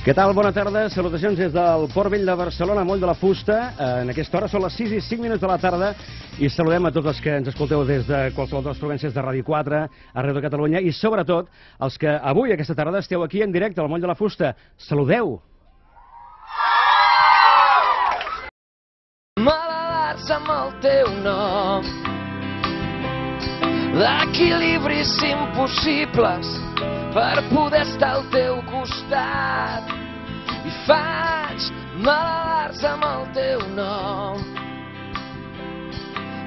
Què tal? Bona tarda. Salutacions des del Port Vell de Barcelona, Moll de la Fusta. En aquesta hora són les 6 i 5 minuts de la tarda i saludem a tots els que ens escolteu des de qualsevol de les províncies de Ràdio 4, arreu de Catalunya, i sobretot els que avui, aquesta tarda, esteu aquí en directe al Moll de la Fusta. Saludeu! Malabars amb el teu nom, d'equilibris impossibles per poder estar al teu costat. I faig malabars amb el teu nom,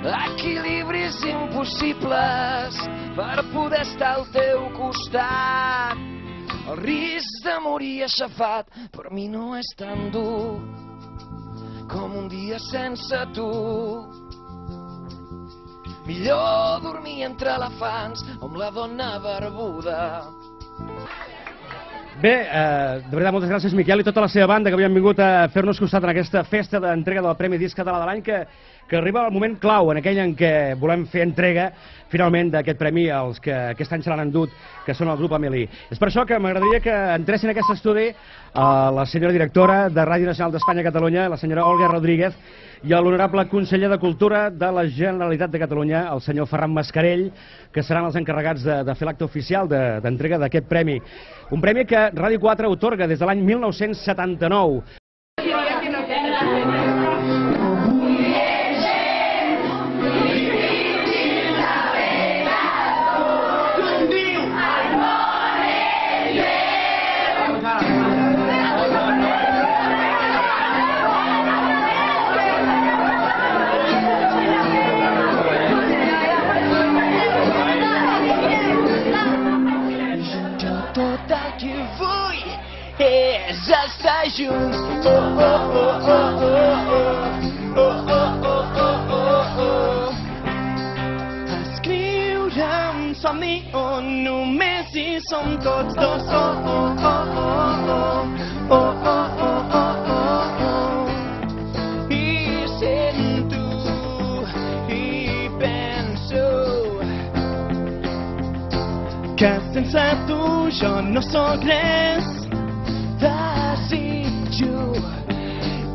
equilibris impossibles per poder estar al teu costat. El risc de morir aixafat per mi no és tan dur com un dia sense tu. Millor dormir entre elefants amb la dona barbuda. Bé, de veritat, moltes gràcies, Miquel, i tota la seva banda que havien vingut a fer-nos costat en aquesta festa d'entrega del Premi Disc Català de l'any, que arriba al moment clau, en aquell en què volem fer entrega, finalment, d'aquest premi als que aquest any se l'han endut, que són el grup Amélie. És per això que m'agradaria que entressin en aquest estudi la senyora directora de Ràdio Nacional d'Espanya a Catalunya, la senyora Olga Rodríguez, i l'honorable conseller de Cultura de la Generalitat de Catalunya, el senyor Ferran Mascarell, que seran els encarregats de fer l'acte oficial d'entrega d'aquest premi. Un premi que Ràdio 4 otorga des de l'any 1979. Tot el que vull és estar junts. Oh, oh, oh, oh, oh, oh. Oh, oh, oh, oh, oh, oh. Escriure un somni on només hi som tots dos. Oh, oh, oh, oh, oh. Oh, oh, oh, oh, oh, oh. I sento i penso que sense tu jo no sóc res. Desitjo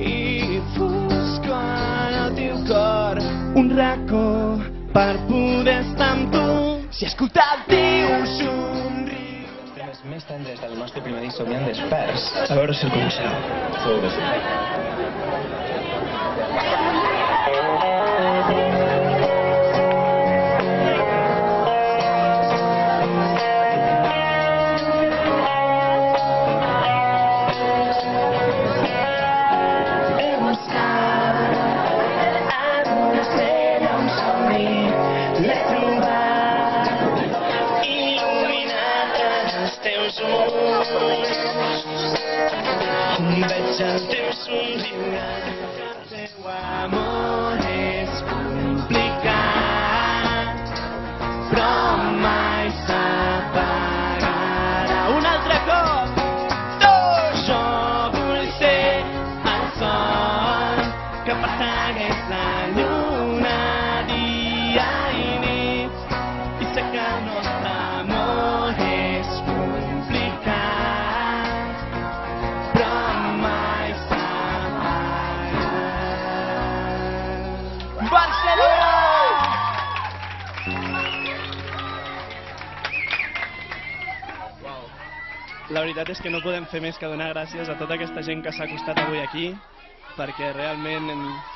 i busco en el teu cor un racó per poder estar amb tu. Si escoltar el teu somriure. Els temes més tendres del nostre primer disc somien desperts. A veure si el coneixeu. Segur que sí. Veig el teu somriure, el teu amor és complicat, però mai s'apagarà. Un altre cop! Jo vull ser el sol que persegueix la lluna dia i nit, i sé que el nostre amor és complicat. La veritat és que no podem fer més que donar gràcies a tota aquesta gent que s'ha acostat avui aquí, perquè realment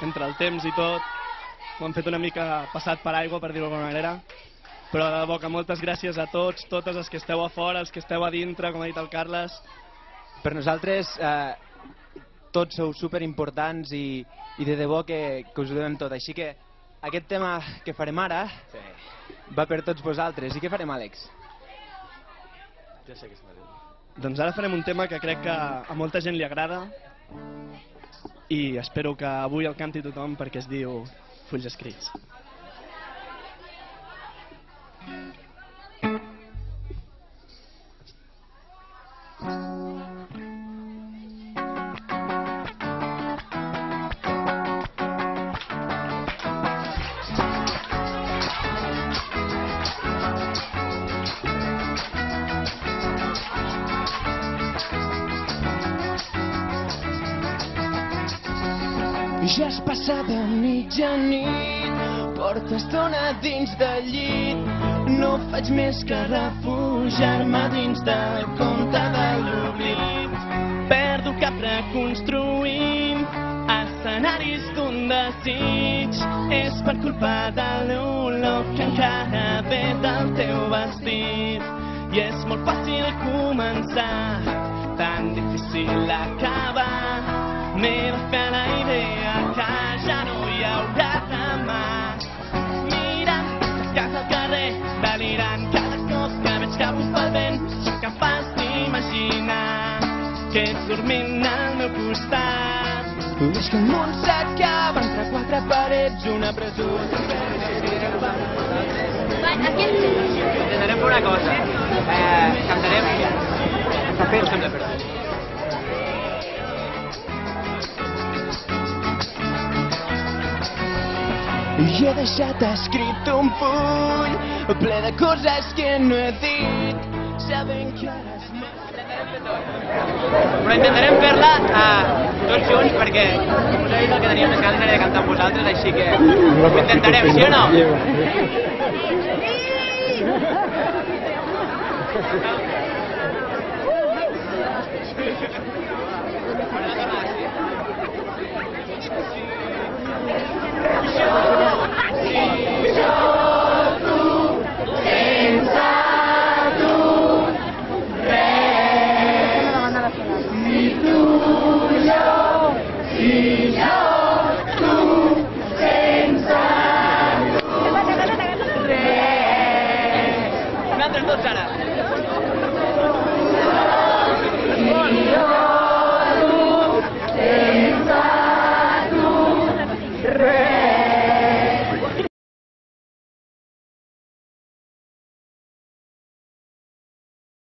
entre el temps i tot ho han fet una mica passat per aigua, per dir-ho d'alguna manera, però de debò que moltes gràcies a tots, totes els que esteu a fora, els que esteu a dintre, com ha dit el Carles. Per nosaltres tots sou superimportants i de debò que us ho devem tot, així que aquest tema que farem ara va per tots vosaltres. I què farem, Àlex? Ja sé què es fa. Doncs ara farem un tema que crec que a molta gent li agrada i espero que avui el canti tothom, perquè es diu Fulls escrits. Ja és passada mitjanit, porta estona dins del llit. No faig més que refugiar-me dins del conte de l'oblit. Perdo cap reconstruint escenaris d'un desig. És per culpa de l'olor que encara ve del teu vestit. I és molt fàcil començar, tan difícil acabar. M'he de fer la idea que ja no hi haurà demà. Mirant les cases al carrer, delirant cada cop que veig que bufa el vent, soc capaç d'imaginar que ets dormint al meu costat. Veig que el món s'acaba entre quatre parets, una presó. Intentarem fer una cosa. Cantarem... Cafè, ho sembla per tu. I he deixat escrit un full ple de coses que no he dit, sabent que ara és Però intentarem fer-la tots junts perquè, com us he dit, el que teníem més ganes era de cantar amb vosaltres, així que ho intentarem, sí o no?